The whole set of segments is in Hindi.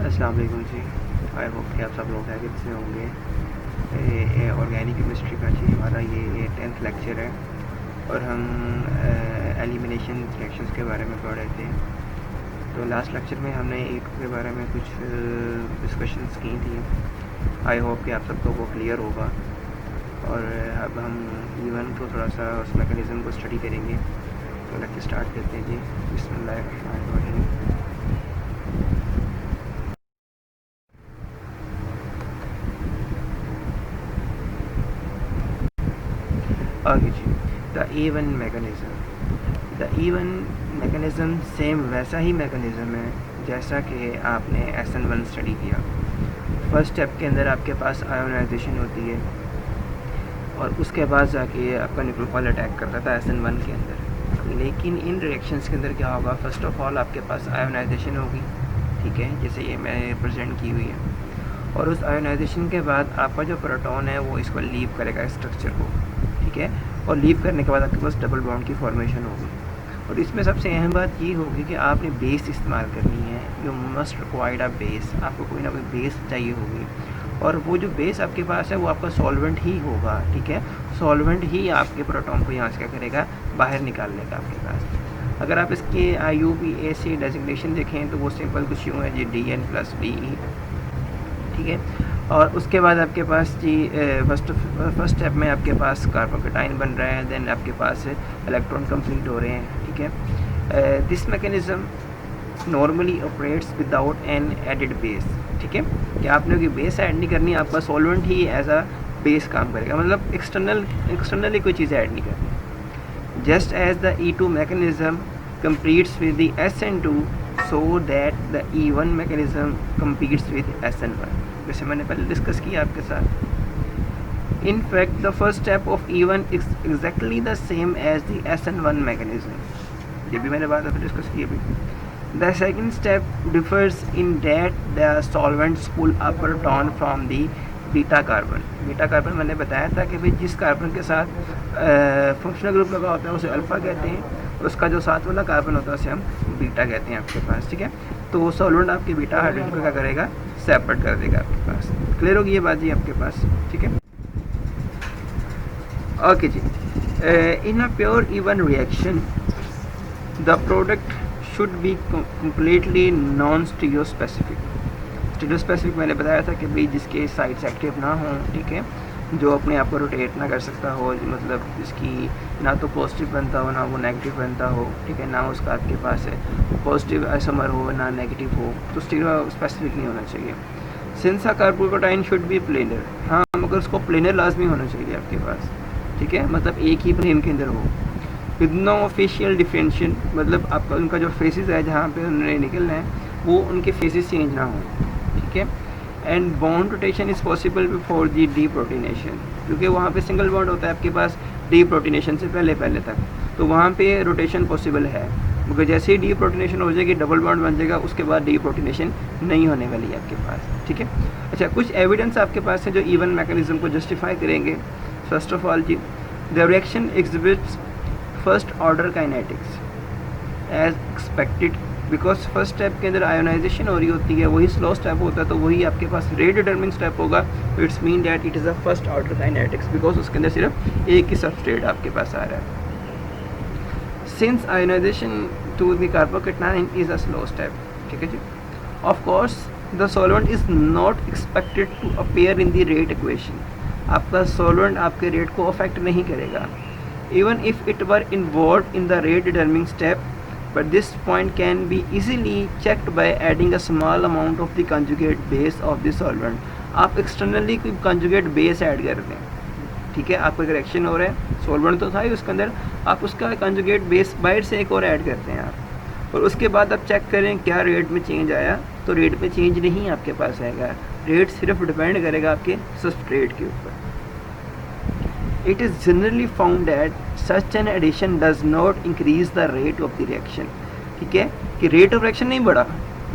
अस्सलाम वालेकुम जी। आई होप कि आप सब लोग खैरियत से होंगे। ऑर्गेनिक केमिस्ट्री का जी हमारा ये 10th लेक्चर है और हम एलिमिनेशन रिएक्शंस के बारे में पढ़ रहे थे। तो लास्ट लेक्चर में हमने एक के बारे में कुछ डिस्कशंस की थी। आई होप कि आप सबको वो क्लियर होगा। और अब हम इवन को थोड़ा सा उस मैकेनिज़्म को स्टडी करेंगे। तो लेक्चर स्टार्ट करते हैं जी। बिस्मिल्लाहिर्रहमानिर्रहीम। आगे जी, the E1 mechanism. The E1 mechanism same वैसा ही मैकेनिज़्म है जैसा कि आपने SN1 स्टडी किया। फर्स्ट स्टेप के अंदर आपके पास आयोनाइजेशन होती है और उसके बाद जाके आपका न्यूक्लियोफाइल अटैक करता था SN1 के अंदर। लेकिन इन रिएक्शंस के अंदर क्या होगा, फर्स्ट ऑफ ऑल आपके पास आयोनाइजेशन होगी, ठीक है, जैसे ये मैंने रिप्रेजेंट की हुई है। और उस आयोनाइजेशन के बाद आपका जो प्रोटॉन है वो इसको लीव करेगा स्ट्रक्चर को, ठीक है। और लीव करने के बाद आपके पास डबल बॉन्ड की फॉर्मेशन होगी। और इसमें सबसे अहम बात ये होगी कि आपने बेस इस्तेमाल करनी है। You must required a base, आपको कोई ना कोई बेस चाहिए होगी। और वो जो बेस आपके पास है वो आपका सॉल्वेंट ही होगा, ठीक है। सॉल्वेंट ही आपके प्रोटॉन को यहाँ से क्या करेगा, बाहर निकाल लेगा आपके पास। अगर आप इसके IUPAC डेजिग्नेशन देखें तो वो सिंपल कुछ यूँ है जी, DN+DE, ठीक है। और उसके बाद आपके पास जी फर्स्ट स्टेप में आपके पास कार्बोकेटाइन बन रहा है, देन आपके पास इलेक्ट्रॉन कंप्लीट हो रहे हैं, ठीक है। This mechanism normally operates without an added base, ठीक है। कि आपने कोई बेस ऐड नहीं करनी, आपका सॉल्वेंट ही एज अ बेस काम करेगा, मतलब एक्सटर्नली कोई चीज़ ऐड नहीं करनी। Just as the E2 mechanism competes with the SN2 so that the E1 mechanism competes with SN1, जैसे मैंने पहले डिस्कस किया आपके साथ। In fact, the first step of E1 is exactly the same as the SN1 mechanism, ये भी मैंने बात अभी डिस्कस की अभी। The second step differs in that the solvents pull a proton from the beta carbon मैंने बताया था कि भाई जिस कार्बन के साथ फंक्शनल ग्रुप लगा होता है उसे अल्फ़ा कहते हैं, उसका जो साथ वाला कार्बन होता है उसे हम बीटा कहते हैं आपके पास, ठीक है। तो वो सॉल्वेंट आपके बीटा हाइड्रोजन को क्या करेगा, सेपरेट कर देगा आपके पास। क्लियर होगी ये बात जी आपके पास, ठीक है। ओके जी, in a pure E1 reaction the product should be completely non stereospecific. Stereospecific मैंने बताया था कि भाई जिसके साइड्स एक्टिव ना हों, ठीक है, जो अपने आप को रोटेट ना कर सकता हो, मतलब जिसकी ना तो पॉजिटिव बनता हो ना वो नेगेटिव बनता हो, ठीक है, ना उसका आपके पास है पॉजिटिव आइसोमर हो ना नेगेटिव हो, तो स्टीरियो स्पेसिफिक नहीं होना चाहिए। Since a carbocation should be planar, हाँ, मगर उसको प्लेनर लाजमी होना चाहिए आपके पास, ठीक है, मतलब एक ही प्लेन के अंदर हो, विद नो ऑफिशियल डिफरेंशिएशन, मतलब आपका उनका जो फेसेस है जहाँ पे उन्होंने निकलना है वो उनके फेसेस चेंज ना हो, ठीक है। And bond rotation is possible before the deprotonation, क्योंकि वहाँ पे सिंगल बॉन्ड होता है आपके पास डीप्रोटीनेशन से पहले तक, तो वहाँ पे रोटेशन पॉसिबल है, मगर जैसे ही डीप्रोटीनेशन हो जाएगी डबल बॉन्ड बन जाएगा, उसके बाद डीप्रोटीनेशन नहीं होने वाली है आपके पास, ठीक है। अच्छा, कुछ एविडेंस आपके पास है जो E1 मैकेनिज्म को जस्टिफाई करेंगे। फर्स्ट ऑफ ऑल जी, the reaction exhibits first order kinetics as expected, because first step के अंदर आयोनाइजेशन हो रही होती है, वही स्लो स्टेप होता है, तो वही आपके पास रेट डिटर्मिनिंग स्टेप होगा। तो it's mean that it is a first order kinetics, because उसके अंदर सिर्फ एक ही सबस्ट्रेट आपके पास आ रहा है। Since ionization to the carbocation is a slow step, ठीक है जी। Of course the solvent is not expected to appear in the rate equation, आपका सॉल्वेंट आपके रेट को अफेक्ट नहीं करेगा, even if it were involved in the rate determining step, but this point can be easily checked by adding a small amount of the conjugate base of the solvent। आप एक्सटर्नली कोई conjugate base ऐड कर दें, ठीक है, आपका रिएक्शन हो रहा है, सॉल्वेंट तो था ही उसके अंदर, आप उसका conjugate base बाहर से एक और ऐड करते हैं आप, और उसके बाद आप चेक करें क्या रेट में चेंज आया, तो रेट में चेंज नहीं आपके पास आएगा, रेट सिर्फ डिपेंड करेगा आपके सबस्ट्रेट के ऊपर। It is generally found that such an addition does not increase the rate of the reaction, ठीक है, कि रेट ऑफ रिएक्शन नहीं बढ़ा,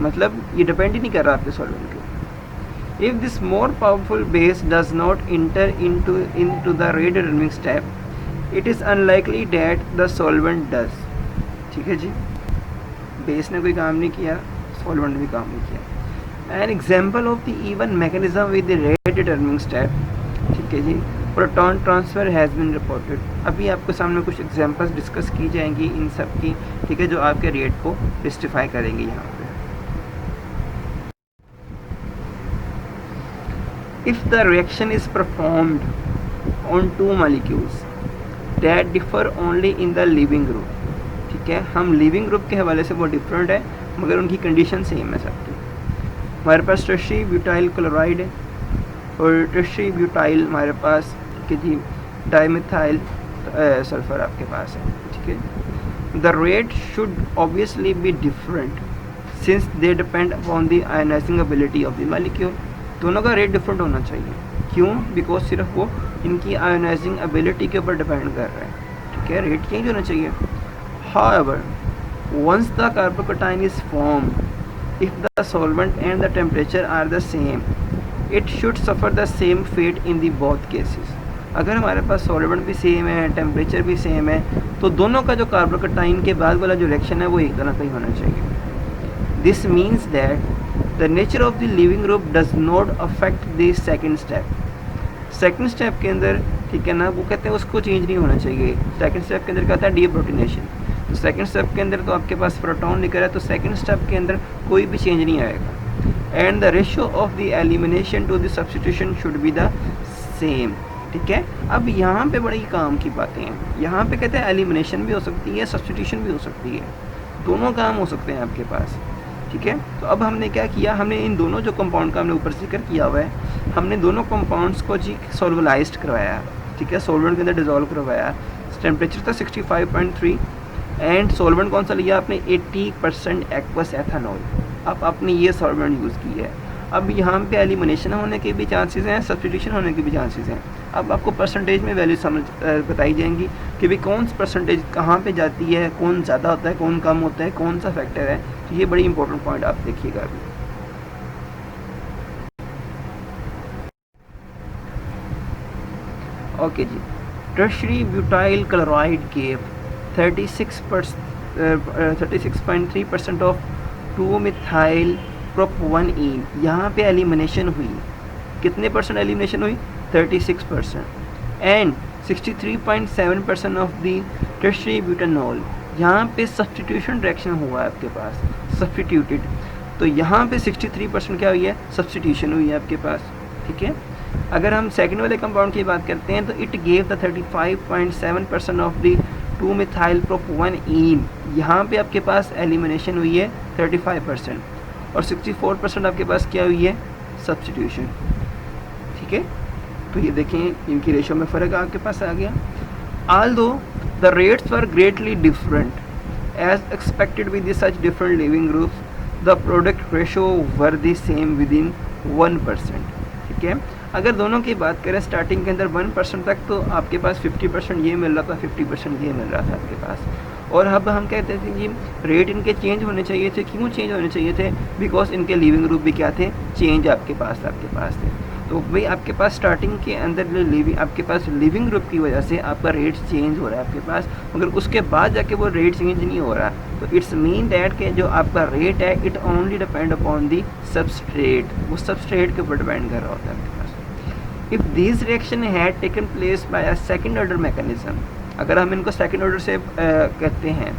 मतलब ये डिपेंड ही नहीं कर रहा आपके सॉल्वेंट के। If this more powerful base does not enter into the rate determining step, it is unlikely that the solvent does, ठीक है जी। बेस ने कोई काम नहीं किया, सॉल्वेंट भी काम नहीं किया। An example of the E1 mechanism with the rate determining step, ठीक है जी, proton transfer has been reported. अभी आपके सामने कुछ एग्जांपल्स डिस्कस की जाएंगी इन सब की, ठीक है, जो आपके रेट को जस्टिफाई करेंगे यहाँ पे। If the reaction is performed on two molecules that differ only in the leaving group, ठीक है, हम लिविंग ग्रुप के हवाले से वो डिफरेंट है मगर उनकी कंडीशन सेम है सबकी। हमारे पास टर्शियरी ब्यूटाइल क्लोराइड है और टर्शियरी ब्यूटाइल हमारे पास, ठीक है जी, डाइमिथाइल सल्फर आपके पास है, ठीक है। The rate should obviously be different since they depend upon the ionising ability of the molecule. दोनों का रेट डिफरेंट होना चाहिए, क्यों? बिकॉज सिर्फ वो इनकी आयोनाइजिंग एबिलिटी के ऊपर डिपेंड कर रहा है, ठीक है, रेट चेंज होना चाहिए। However once the carbocation is formed, if the solvent and the temperature are the same, it should suffer the same fate in the both cases। अगर हमारे पास सॉल्वेंट भी सेम है, टेम्परेचर भी सेम है, तो दोनों का जो कार्बोकटाइन के बाद वाला जो रिएक्शन है वो एक तरह का ही होना चाहिए। This means that the nature of the leaving group does not affect the second step. Second step के अंदर, ठीक है ना, वो कहते हैं उसको चेंज नहीं होना चाहिए। सेकेंड स्टेप के अंदर कहता है डीप्रोटीनेशन, तो सेकंड स्टेप के अंदर तो आपके पास प्रोटॉन निकल रहा है, तो सेकंड स्टेप के अंदर कोई भी चेंज नहीं आएगा। And the ratio of the elimination to the substitution should be the same, ठीक है। अब यहाँ पे बड़ी काम की बातें हैं, यहाँ पे कहते हैं एलिमिनेशन भी हो सकती है, सब्स्टिट्यूशन भी हो सकती है, दोनों काम हो सकते हैं आपके पास, ठीक है। तो अब हमने क्या किया, हमने इन दोनों जो कंपाउंड का हमने ऊपर जिक्र किया हुआ है, हमने दोनों कंपाउंड्स को जी सोल्वलाइज्ड करवाया, ठीक है, सोल्वेंट के अंदर डिजोल्व करवाया। टेम्परेचर था 65.3 एंड सॉल्वेंट कौन सा लिया आपने, 80% एक्वस एथेनॉल। अब आपने ये सॉल्वेंट यूज़ किया है। अब यहाँ पे एलिमिनेशन होने के भी चांसेस हैं, सब्स्टिट्यूशन होने के भी चांसेस हैं। अब आपको परसेंटेज में वैल्यू समझ बताई जाएंगी कि भाई कौन सी परसेंटेज कहाँ पे जाती है, कौन ज़्यादा होता है, कौन कम होता है, कौन सा फैक्टर है। तो ये बड़ी इंपॉर्टेंट पॉइंट आप देखिएगा अभी। ओके जी, tertiary butyl chloride gave 36.3% of 2-मिथाइल प्रोप-1-ene। यहाँ पे एलिमिनेशन हुई, कितने परसेंट एलिमिनेशन हुई, 36%। And 63.7% of the tertiary butanol, यहाँ पे सब्स्टिट्यूशन रिएक्शन हुआ है आपके पास, सब्स्टिट्यूटेड। तो यहाँ पे 63% क्या हुई है, सब्स्टिट्यूशन हुई है आपके पास, ठीक है। अगर हम सेकंड वाले कंपाउंड की बात करते हैं तो it gave the 35.7% of the 2-मिथाइल प्रोप-1-ene। यहाँ पे आपके पास एलिमिनेशन हुई है 35% और 64% आपके पास क्या हुई है, सब्स्टिट्यूशन, ठीक है। तो ये देखें इनकी रेशो में फ़र्क आपके पास आ गया। Although the rates were greatly different as expected with such different living groups, the product ratio were the same within 1%, ठीक है। अगर दोनों की बात करें स्टार्टिंग के अंदर 1% तक, तो आपके पास 50% ये मिल रहा था, 50% ये मिल रहा था आपके पास। और अब हम कहते थे कि रेट इनके चेंज होने चाहिए थे। क्यों चेंज होने चाहिए थे, बिकॉज इनके लिविंग ग्रुप भी क्या थे, चेंज आपके पास थे। तो भाई आपके पास स्टार्टिंग के अंदर आपके पास लिविंग ग्रुप की वजह से आपका रेट चेंज हो रहा है आपके पास, मगर उसके बाद जाके वो रेट चेंज नहीं हो रहा। तो इट्स मीन दैट के जो आपका रेट है it only depend upon the substrate, वो सबस्ट्रेट के ऊपर डिपेंड कर रहा होता है आपके पास। If this reaction had taken place by a second order mechanism, अगर हम इनको सेकेंड ऑर्डर से कहते हैं,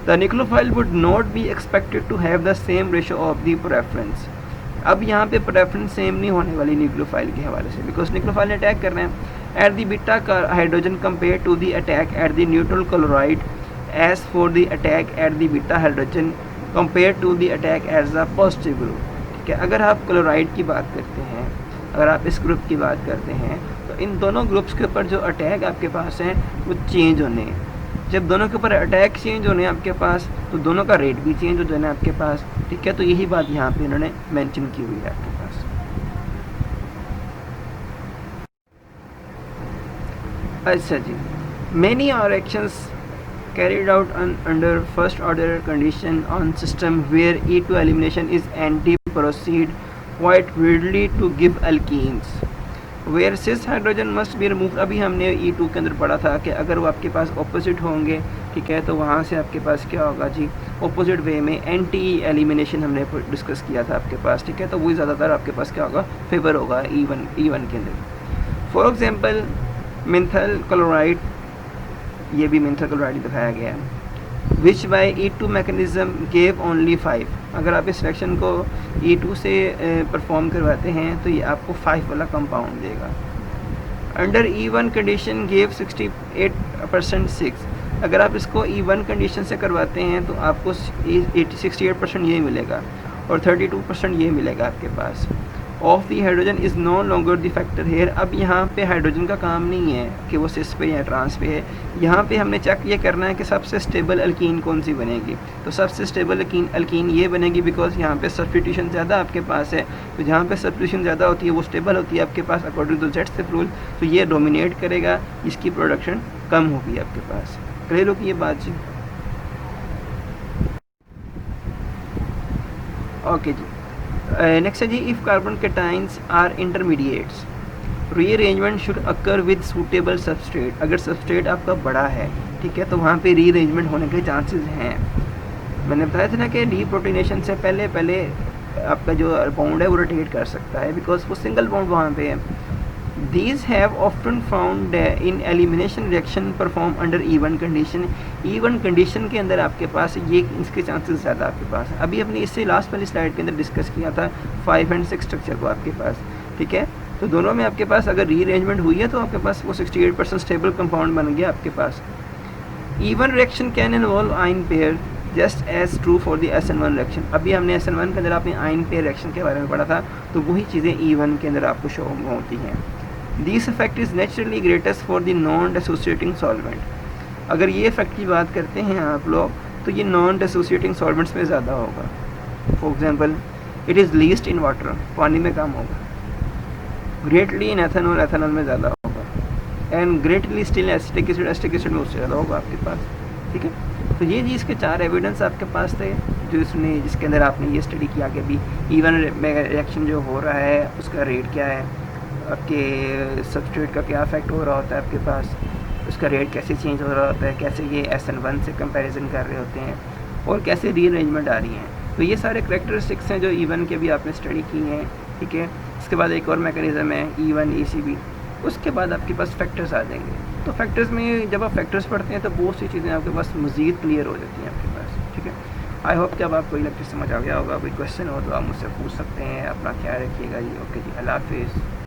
the nucleophile would not be expected to have the same ratio of the preference. अब यहाँ पे प्रेफरेंस सेम नहीं होने वाली न्यूक्लियोफाइल के हवाले से, बिकॉज न्यूक्लियोफाइल अटैक कर रहे हैं at the beta hydrogen compare to the attack at the neutral chloride, as for the attack at the beta hydrogen compare to the attack at the positive group, ठीक है। अगर आप क्लोराइड की बात करते हैं, अगर आप इस ग्रुप की बात करते हैं, तो इन दोनों ग्रुप्स के ऊपर जो अटैक आपके पास हैं वो चेंज होने हैं। जब दोनों के ऊपर अटैक चेंज होने हैं आपके पास, तो दोनों का रेट भी चेंज हो जाना है आपके पास, ठीक है। तो यही बात यहाँ पे इन्होंने मेंशन की हुई है आपके पास। अच्छा जी, many reactions carried out under first order condition on system where E2 elimination is anti proceed quite widely to give alkenes, where cis hydrogen must be remove, अभी हमने E2 के अंदर पढ़ा था कि अगर वो आपके पास ऑपोजिट होंगे, ठीक है, तो वहाँ से आपके पास क्या होगा जी, ऑपोजिट वे में एंटी एलिमिनेशन हमने डिस्कस किया था आपके पास, ठीक है, तो वही ज़्यादातर आपके पास क्या होगा, फेवर होगा E1 के अंदर। फॉर एग्जांपल मिथाइल क्लोराइड, ये भी मिथाइल क्लोराइड दिखाया गया है, विच bye E2 mechanism gave only 5, अगर आप इस रिएक्शन को E2 से परफॉर्म करवाते हैं तो ये आपको 5 वाला कंपाउंड देगा। अंडर E1 कंडीशन गेव 68% 6, अगर आप इसको E1 कंडीशन से करवाते हैं तो आपको 68% ये मिलेगा और 32% ये मिलेगा आपके पास। Of the hydrogen is no longer the factor here, अब यहाँ पे हाइड्रोजन का काम नहीं है कि वो सिस पे या ट्रांस पे है, यहाँ पे हमने चेक ये करना है कि सबसे स्टेबल अल्कीन कौन सी बनेगी, तो सबसे स्टेबल अल्कीन ये बनेगी बिकॉज यहाँ पे सब्स्टिट्यूशन ज़्यादा आपके पास है, तो जहाँ पे सब्स्टिट्यूशन ज़्यादा होती है वो स्टेबल होती है आपके पास अकॉर्डिंग टू Z-स्टेप रूल, तो ये डोमिनेट करेगा, इसकी प्रोडक्शन कम होगी आपके पास। क्लियर होगी ये बात जी? ओके जी, नेक्स्ट है जी, if carbon cations are intermediates rearrangement should occur with suitable substrate, अगर सबस्ट्रेट आपका बड़ा है, ठीक है, तो वहाँ पे रीअरेंजमेंट होने के चांसेस हैं। मैंने बताया था ना कि डीप्रोटीनेशन से पहले आपका जो बॉन्ड है वो रोटेट कर सकता है बिकॉज वो सिंगल बॉन्ड वहाँ पे है। These have often found in elimination reaction perform under E1 condition, E1 condition के अंदर आपके पास ये इसके चांसेस ज़्यादा आपके पास है। अभी अपने इससे लास्ट वाली स्लाइड के अंदर डिस्कस किया था 5 and 6 स्ट्रक्चर को आपके पास, ठीक है, तो दोनों में आपके पास अगर रीअरेंजमेंट हुई है तो आपके पास वो 68% स्टेबल कंपाउंड बन गया आपके पास। E1 reaction can involve ion pair just as true for the SN1 reaction, अभी हमने SN1 के अंदर आपने आयन पेयर रिएक्शन के बारे में पढ़ा था, तो वही चीज़ें E1 के अंदर आपको शो होती हैं। This effect is naturally greatest for the non dissociating solvent, अगर ये इफेक्ट की बात करते हैं आप लोग तो ये नॉन डिसोसिएटिंग सॉल्वेंट्स में ज़्यादा होगा। For example it is least in water, पानी में कम होगा, ग्रेटली इन एथेनॉल, एथेनॉल में ज़्यादा होगा, and greatly still acetic acid में उससे ज़्यादा होगा आपके पास, ठीक है। तो ये जी इसके 4 एविडेंस आपके पास थे जो इसने जिसके अंदर आपने ये स्टडी किया कि अभी E1 रिएक्शन जो हो रहा है उसका रेट क्या है, आपके सबस्ट्रेट का क्या इफेक्ट हो रहा होता है आपके पास, उसका रेट कैसे चेंज हो रहा होता है, कैसे ये SN1 से कंपैरिजन कर रहे होते हैं और कैसे रीअरेंजमेंट आ रही हैं। तो ये सारे करैक्टरिस्टिक्स हैं जो E1 के भी आपने स्टडी की हैं, ठीक है। इसके बाद एक और मैकेनिज़्म है E1 ECB, उसके बाद आपके पास फैक्टर्स आ जाएंगे। तो फैक्टर्स में जब आप फैक्टर्स पढ़ते हैं तो बहुत सी चीज़ें आपके पास मज़ीद क्लियर हो जाती हैं आपके पास, ठीक है। आई होप कि अब आपको ये लेक्चर समझ आ गया होगा। कोई क्वेश्चन हो तो आप मुझसे पूछ सकते हैं। अपना ख्याल रखिएगा जी। ओके जी, अल्लाह हाफिज़।